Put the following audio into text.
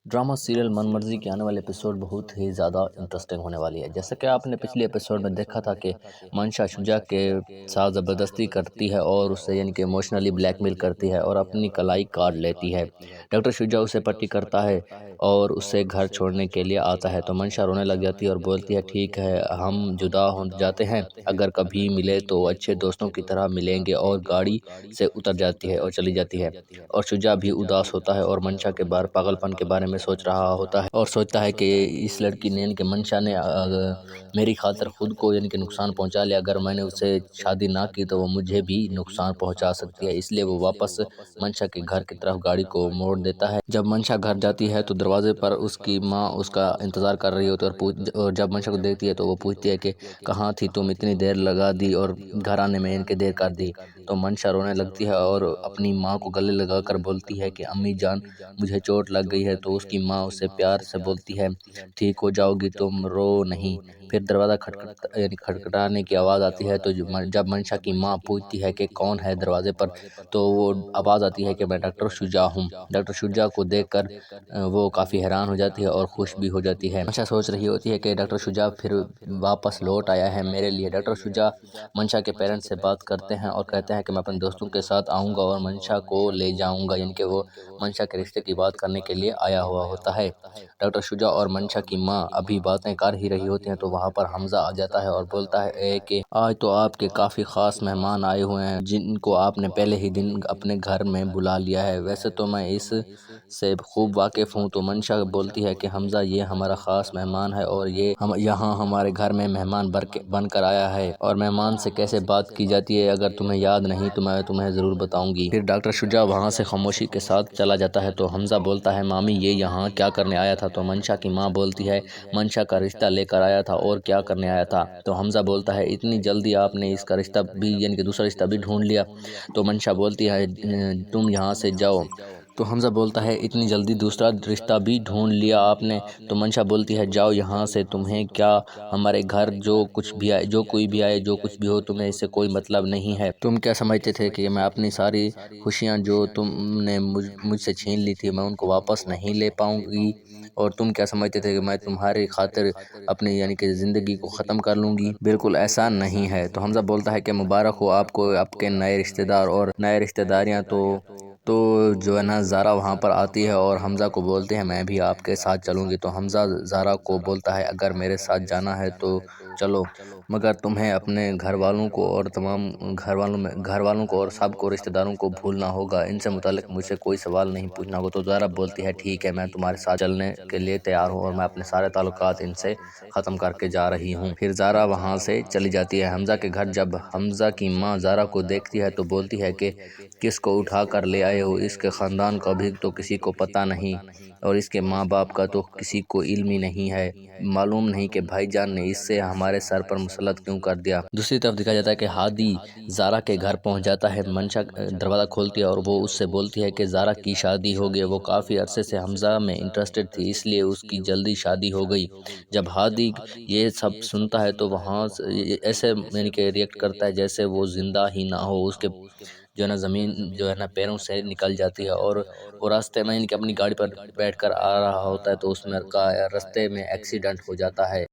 Drama serial मन मर्जी के आने वाले एपिसोड बहुत ही ज़्यादा इंटरेस्टिंग होने वाली है। जैसा कि आपने पिछले एपिसोड में देखा था कि मंशा शुजा के साथ ज़बरदस्ती करती है और उससे यानी कि इमोशनली ब्लैकमेल करती है और अपनी कलाई काट लेती है। डॉक्टर शुजा उसे पट्टी करता है और उससे घर छोड़ने के लिए आता है तो मंशा रोने लग जाती है और बोलती है ठीक है हम जुदा हो जाते हैं, अगर कभी मिले तो अच्छे दोस्तों की तरह मिलेंगे, और गाड़ी से उतर जाती है और चली जाती है। और शुजा भी उदास होता है और मंशा के पागलपन के बारे में सोच रहा होता है और सोचता है कि इस लड़की ने यानी कि मंशा ने मेरी खातिर खुद को यानी कि नुकसान पहुंचा लिया, अगर मैंने उससे शादी ना की तो वो मुझे भी नुकसान पहुंचा सकती है। इसलिए वो वापस मंशा के घर की तरफ गाड़ी को मोड़ देता है। जब मंशा घर जाती है तो दरवाजे पर उसकी माँ उसका इंतज़ार कर रही होती है और जब मंशा को देखती है तो वो पूछती है कि कहाँ थी तुम, इतनी देर लगा दी और घर आने में इनके देर कर दी। तो मंशा रोने लगती है और अपनी माँ को गले लगाकर बोलती है कि अम्मी जान मुझे चोट लग गई है। तो उसकी माँ उससे प्यार से बोलती है ठीक हो जाओगी, तुम रो नहीं। फिर दरवाज़ा खटखटाने की आवाज़ आती है तो जब मंशा की माँ पूछती है कि कौन है दरवाजे पर, तो वो आवाज़ आती है कि मैं डॉक्टर शुजा हूँ। डॉक्टर शुजा को देखकर वो काफ़ी हैरान हो जाती है और खुश भी हो जाती है। मंशा सोच रही होती है कि डॉक्टर शुजा फिर वापस लौट आया है मेरे लिए। डॉक्टर शुजा मंशा के पेरेंट्स से बात करते हैं और कहते हैं कि मैं अपने दोस्तों के साथ आऊँगा और मंशा को ले जाऊँगा, यानी कि वो मंशा के रिश्ते की बात करने के लिए आया हुआ होता है। डॉक्टर शुजा और मंशा की माँ अभी बातें कर ही रही होती हैं तो वहाँ पर हमजा आ जाता है और बोलता है कि आज तो आपके काफ़ी ख़ास मेहमान आए हुए हैं जिनको आपने पहले ही दिन अपने घर में बुला लिया है। वैसे तो मैं इस से खूब वाकिफ़ हूँ। तो मंशा बोलती है कि हमजा ये हमारा ख़ास मेहमान है और ये हम यहाँ हमारे घर में मेहमान बनकर आया है, और मेहमान से कैसे बात की जाती है अगर तुम्हें याद नहीं तो मैं तुम्हें ज़रूर बताऊंगी। फिर डॉक्टर शुजा वहाँ से खामोशी के साथ चला जाता है। तो हमजा बोलता है मामी ये यहाँ क्या करने आया था? तो मंशा की माँ बोलती है मंशा का रिश्ता लेकर आया था, और क्या करने आया था? तो हमजा बोलता है इतनी जल्दी आपने इसका रिश्ता भी यानी कि दूसरा रिश्ता भी ढूंढ लिया? तो मंशा बोलती है तुम यहाँ से जाओ। तो हमजा बोलता है इतनी जल्दी दूसरा रिश्ता भी ढूंढ लिया आपने? तो मंशा बोलती है जाओ यहाँ से, तुम्हें क्या हमारे घर जो कुछ भी आए, जो कोई भी आए, जो कुछ भी हो, तुम्हें इससे कोई मतलब नहीं है। तुम क्या समझते थे कि मैं अपनी सारी खुशियाँ जो तुमने मुझसे छीन ली थी मैं उनको वापस नहीं ले पाऊंगी? और तुम क्या समझते थे कि मैं तुम्हारी खातिर अपनी यानी कि ज़िंदगी को ख़त्म कर लूँगी? बिल्कुल ऐसा नहीं है। तो हमजा बोलता है कि मुबारक हो आपको आपके नए रिश्तेदार और नए रिश्तेदारियाँ। तो जो है ना ज़ारा वहाँ पर आती है और हमज़ा को बोलते हैं मैं भी आपके साथ चलूँगी। तो हमज़ा ज़ारा को बोलता है अगर मेरे साथ जाना है तो चलो, मगर तुम्हें अपने घर वालों को और तमाम घर वालों को और सबको रिश्तेदारों को भूलना होगा, इनसे मुताल्लिक मुझसे कोई सवाल नहीं पूछना होगा। तो ज़ारा बोलती है ठीक है मैं तुम्हारे साथ चलने के लिए तैयार हूँ और मैं अपने सारे ताल्लुकात इनसे ख़त्म करके जा रही हूँ। फिर ज़ारा वहाँ से चली जाती है हमज़ा के घर। जब हमज़ा की माँ ज़ारा को देखती है तो बोलती है कि किसको उठा कर ले आए हो? इसके ख़ानदान का भी तो किसी को पता नहीं और इसके माँ बाप का तो किसी को इल्म ही नहीं है। मालूम नहीं कि भाईजान ने इससे हमारे सर पर मुसल्लत क्यों कर दिया। दूसरी तरफ दिखाया जाता है कि हादी ज़ारा के घर पहुंच जाता है। मंशा दरवाज़ा खोलती है और वो उससे बोलती है कि ज़ारा की शादी हो गई। वो काफ़ी अरसे से हमज़ा में इंटरेस्टेड थी इसलिए उसकी जल्दी शादी हो गई। जब हादी ये सब सुनता है तो वहाँ ऐसे यानी कि रिएक्ट करता है जैसे वो ज़िंदा ही ना हो। उसके जो है ना ज़मीन जो है ना पैरों से निकल जाती है और वो रास्ते में इनकी अपनी गाड़ी पर बैठकर आ रहा होता है तो उसमें का रास्ते में एक्सीडेंट हो जाता है।